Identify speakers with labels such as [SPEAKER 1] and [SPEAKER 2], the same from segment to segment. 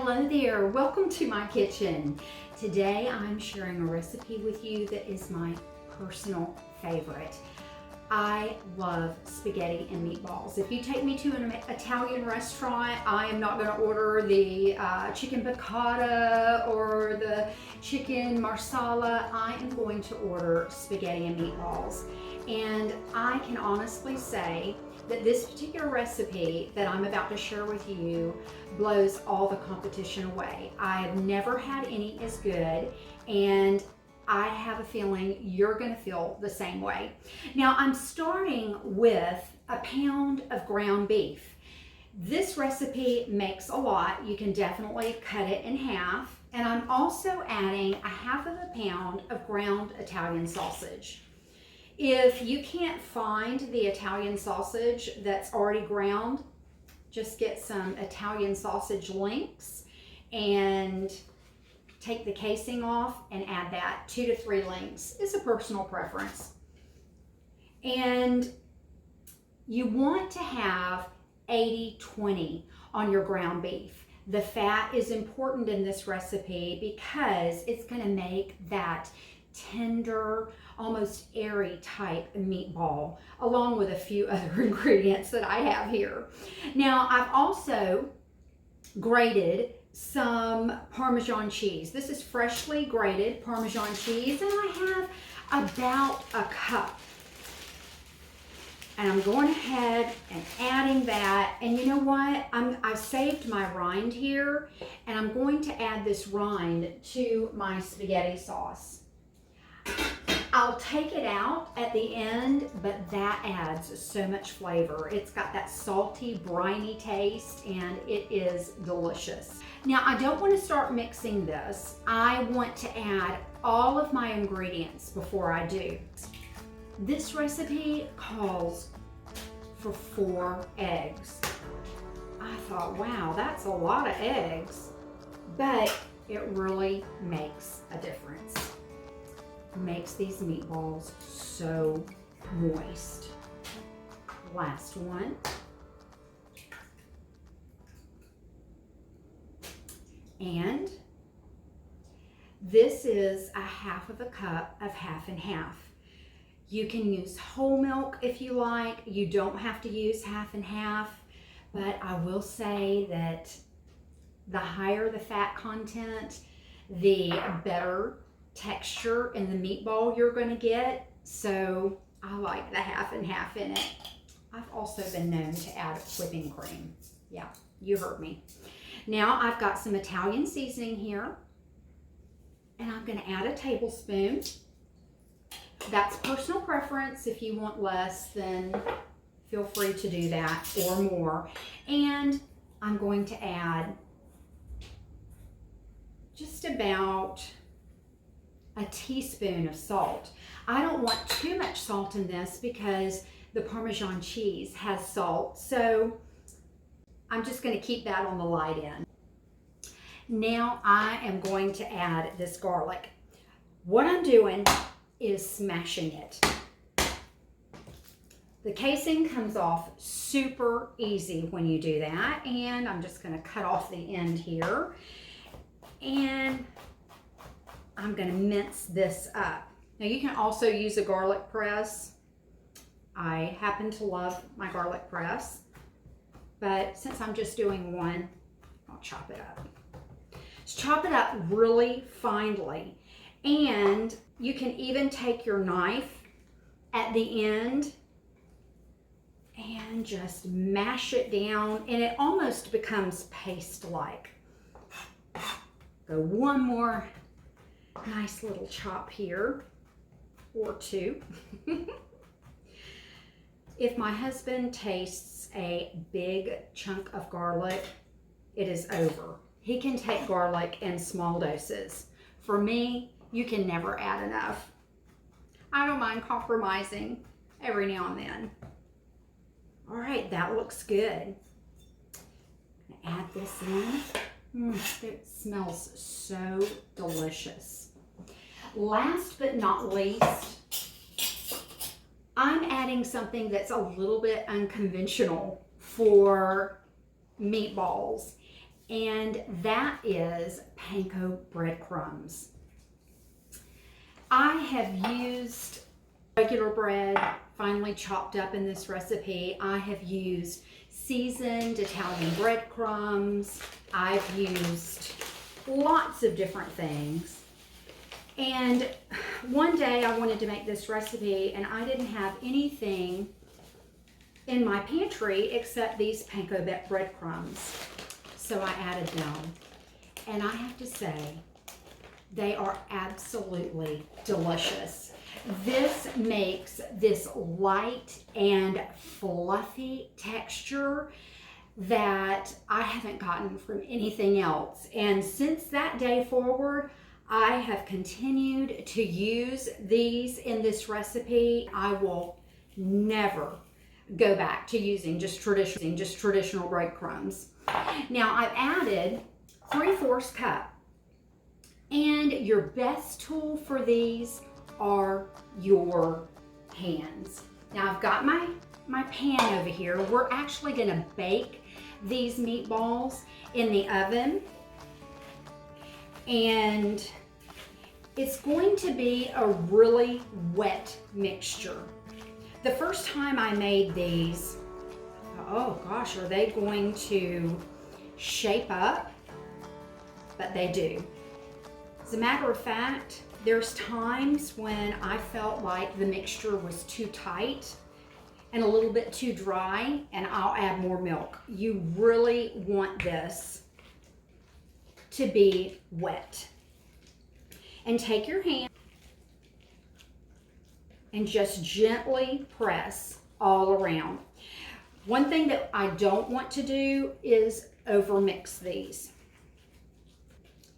[SPEAKER 1] Hello there, welcome to my kitchen. Today I'm sharing a recipe with you that is my personal favorite. I love spaghetti and meatballs. If you take me to an Italian restaurant, I am not going to order the chicken piccata or the chicken marsala. I am going to order spaghetti and meatballs. And I can honestly say that this particular recipe that I'm about to share with you blows all the competition away. I've never had any as good, and I have a feeling you're going to feel the same way. Now I'm starting with a pound of ground beef. This recipe makes a lot. You can definitely cut it in half. And I'm also adding a half of a pound of ground Italian sausage. If you can't find the Italian sausage that's already ground, just get some Italian sausage links and take the casing off and add that. 2 to 3 links. It's a personal preference. And you want to have 80-20 on your ground beef. The fat is important in this recipe because it's going to make that tender, almost airy type meatball, along with a few other ingredients that I have here. Now, I've also grated some Parmesan cheese. This is freshly grated Parmesan cheese, and I have about a cup. And I'm going ahead and adding that. And you know what? I've saved my rind here, and I'm going to add this rind to my spaghetti sauce. I'll take it out at the end, but that adds so much flavor. It's got that salty, briny taste, and it is delicious. Now, I don't want to start mixing this. I want to add all of my ingredients before I do. This recipe calls for 4 eggs. I thought, wow, that's a lot of eggs, but it really makes a difference. Makes these meatballs so moist. Last one. And this is a half of a cup of half and half. You can use whole milk if you like. You don't have to use half and half, but I will say that the higher the fat content, the better texture in the meatball you're going to get. So I like the half and half in it. I've also been known to add whipping cream. Yeah, you heard me. Now I've got some Italian seasoning here, and I'm going to add a tablespoon. That's personal preference. If you want less, then feel free to do that, or more. And I'm going to add just about a teaspoon of salt. I don't want too much salt in this because the Parmesan cheese has salt, so I'm just going to keep that on the light end. Now I am going to add this garlic. What I'm doing is smashing it. The casing comes off super easy when you do that, and I'm just going to cut off the end here, and I'm going to mince this up. Now you can also use a garlic press. I happen to love my garlic press, but since I'm just doing one, I'll chop it up. Just chop it up really finely, and you can even take your knife at the end and just mash it down, and it almost becomes paste-like. Go one more nice little chop here, or 2. If my husband tastes a big chunk of garlic, it is over. He can take garlic in small doses. For me, you can never add enough. I don't mind compromising every now and then. All right, that looks good. I'm gonna add this in. It smells so delicious. Last but not least, I'm adding something that's a little bit unconventional for meatballs, and that is panko breadcrumbs. I have used regular bread, finely chopped up in this recipe. I have used seasoned Italian breadcrumbs. I've used lots of different things. And one day I wanted to make this recipe and I didn't have anything in my pantry except these panko breadcrumbs. So I added them. And I have to say, they are absolutely delicious. This makes this light and fluffy texture that I haven't gotten from anything else. And since that day forward, I have continued to use these in this recipe. I will never go back to using just traditional breadcrumbs. Now I've added 3/4 cup. And your best tool for these are your hands. Now I've got my pan over here. We're actually gonna bake these meatballs in the oven. And it's going to be a really wet mixture. The first time I made these, oh gosh, are they going to shape up? But they do. As a matter of fact, there's times when I felt like the mixture was too tight and a little bit too dry, and I'll add more milk. You really want this to be wet. And take your hand and just gently press all around. One thing that I don't want to do is overmix these.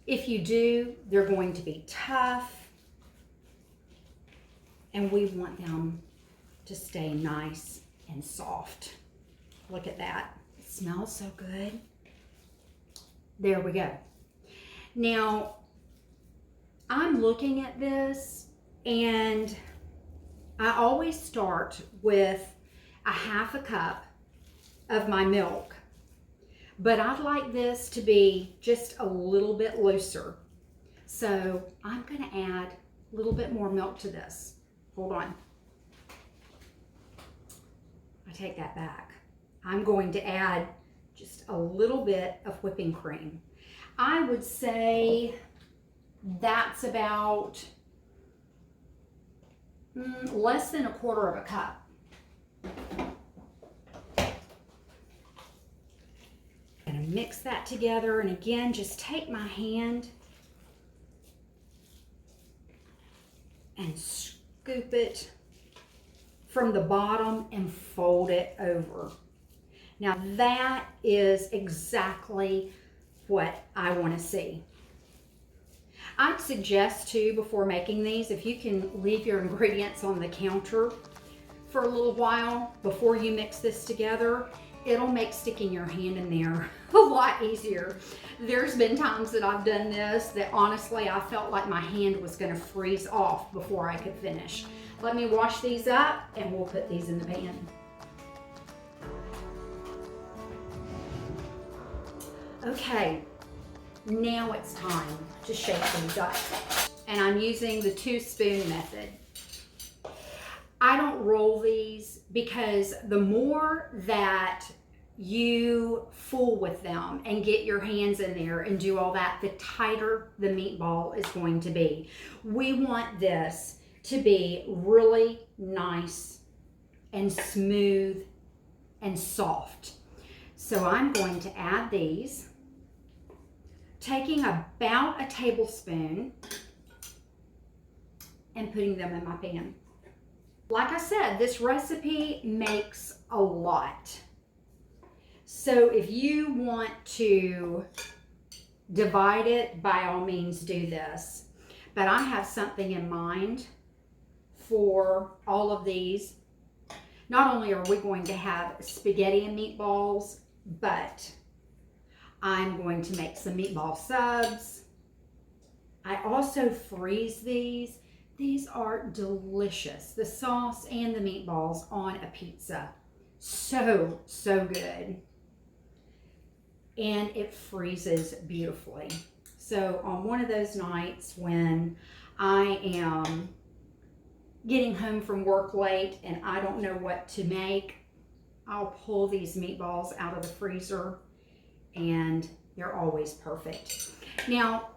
[SPEAKER 1] If you do, they're going to be tough, and we want them to stay nice and soft. Look at that. It smells so good. There we go. Now, I'm looking at this, and I always start with a 1/2 cup of my milk. But I'd like this to be just a little bit looser. So I'm gonna add a little bit more milk to this. Hold on. I take that back. I'm going to add just a little bit of whipping cream. I would say that's about less than 1/4 cup. Gonna mix that together, and again, just take my hand and scoop it from the bottom and fold it over. Now that is exactly what I want to see. I'd suggest too, before making these, if you can leave your ingredients on the counter for a little while before you mix this together, it'll make sticking your hand in there a lot easier. There's been times that I've done this that honestly I felt like my hand was going to freeze off before I could finish. Let me wash these up and we'll put these in the pan. Okay, now it's time to shake these up. And I'm using the 2-spoon method. I don't roll these because the more that you fool with them and get your hands in there and do all that, the tighter the meatball is going to be. We want this to be really nice and smooth and soft. So I'm going to add these, taking about a tablespoon and putting them in my pan. Like I said, this recipe makes a lot. So if you want to divide it, by all means do this. But I have something in mind for all of these. Not only are we going to have spaghetti and meatballs, but I'm going to make some meatball subs. I also freeze these. These are delicious. The sauce and the meatballs on a pizza. So, so good. and it freezes beautifully. So on one of those nights when I am getting home from work late and I don't know what to make, I'll pull these meatballs out of the freezer and they're always perfect. Now,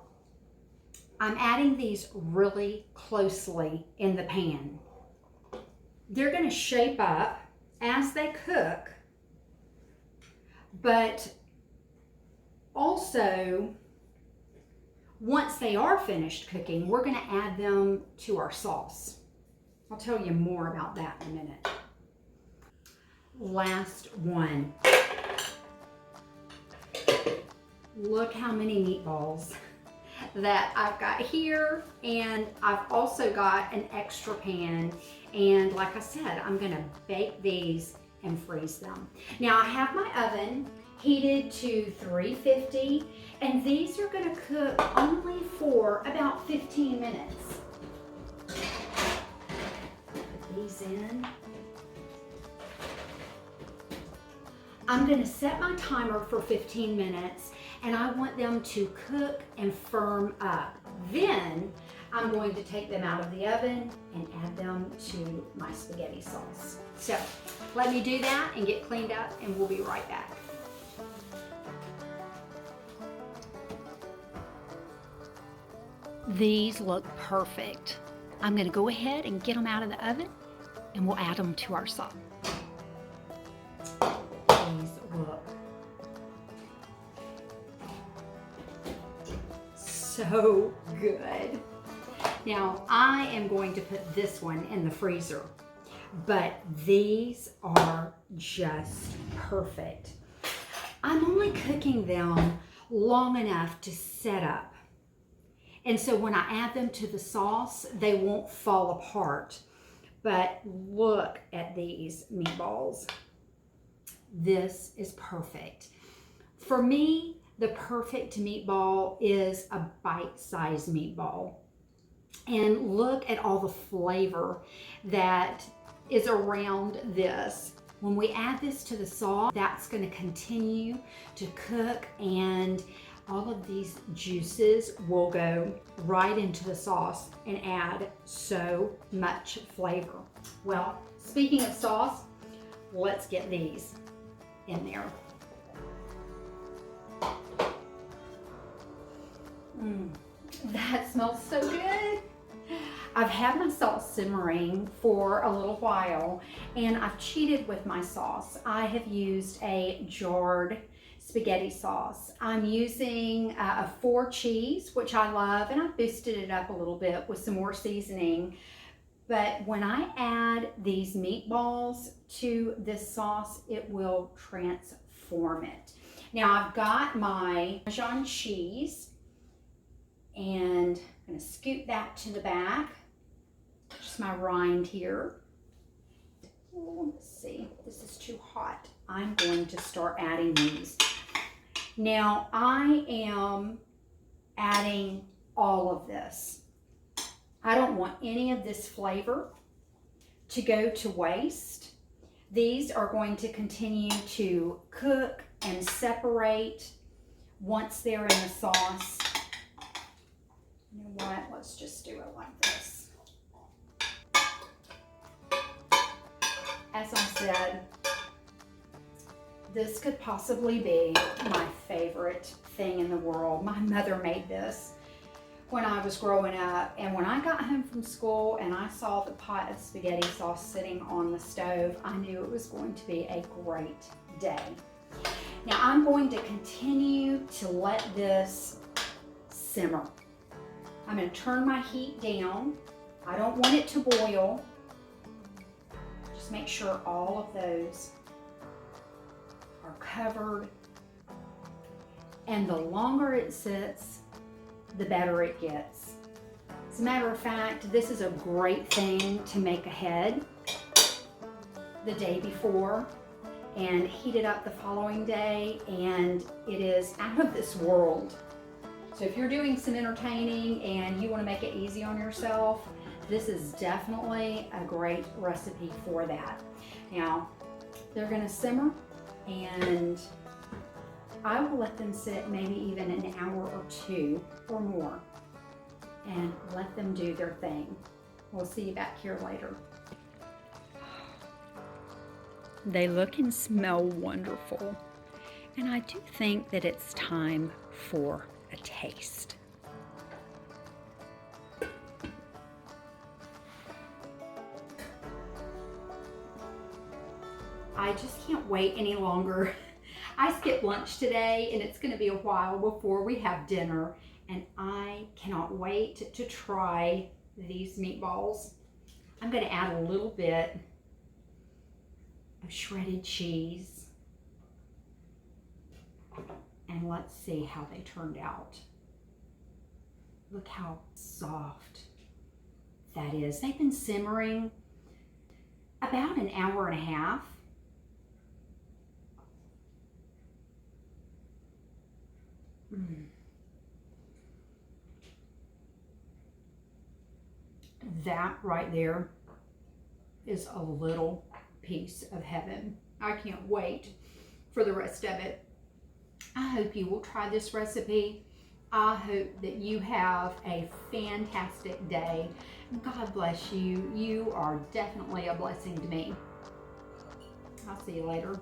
[SPEAKER 1] I'm adding these really closely in the pan. They're going to shape up as they cook, but also once they are finished cooking, we're going to add them to our sauce. I'll tell you more about that in a minute. Last one. Look how many meatballs that I've got here, and I've also got an extra pan, and like I said, I'm gonna bake these and freeze them. Now I have my oven heated to 350, and these are gonna cook only for about 15 minutes. Put these in. I'm gonna set my timer for 15 minutes, and I want them to cook and firm up. Then I'm going to take them out of the oven and add them to my spaghetti sauce. So let me do that and get cleaned up, and we'll be right back. These look perfect. I'm gonna go ahead and get them out of the oven, and we'll add them to our sauce. These look so good. Now I am going to put this one in the freezer, but these are just perfect. I'm only cooking them long enough to set up. And so when I add them to the sauce, they won't fall apart. But look at these meatballs. This is perfect. For me, the perfect meatball is a bite-sized meatball. And look at all the flavor that is around this. When we add this to the sauce, that's going to continue to cook, and all of these juices will go right into the sauce and add so much flavor. Well, speaking of sauce, let's get these in there. That smells so good. I've had my sauce simmering for a little while, and I've cheated with my sauce. I have used a jarred spaghetti sauce. I'm using a 4 cheese, which I love, and I've boosted it up a little bit with some more seasoning. But when I add these meatballs to this sauce, it will transform it. Now I've got my Parmesan cheese, and I'm going to scoot that to the back. Just my rind here. Let's see, this is too hot. I'm going to start adding these. Now I am adding all of this. I don't want any of this flavor to go to waste. These are going to continue to cook and separate once they're in the sauce. You know what? Let's just do it like this. As I said, this could possibly be my favorite thing in the world. My mother made this when I was growing up, and when I got home from school and I saw the pot of spaghetti sauce sitting on the stove, I knew it was going to be a great day. Now I'm going to continue to let this simmer. I'm going to turn my heat down. I don't want it to boil. Just make sure all of those are covered. And the longer it sits, the better it gets. As a matter of fact, this is a great thing to make ahead the day before and heat it up the following day, and it is out of this world. So if you're doing some entertaining and you want to make it easy on yourself, this is definitely a great recipe for that. Now, they're going to simmer, and I will let them sit maybe even an hour or two or more and let them do their thing. We'll see you back here later. They look and smell wonderful. And I do think that it's time for a taste. I just can't wait any longer. I skipped lunch today and it's gonna be a while before we have dinner, and I cannot wait to try these meatballs. I'm gonna add a little bit of shredded cheese, and let's see how they turned out. Look how soft that is. They've been simmering about an hour and a half. That right there is a little piece of heaven. I can't wait for the rest of it. I hope you will try this recipe. I hope that you have a fantastic day. God bless you. You are definitely a blessing to me. I'll see you later.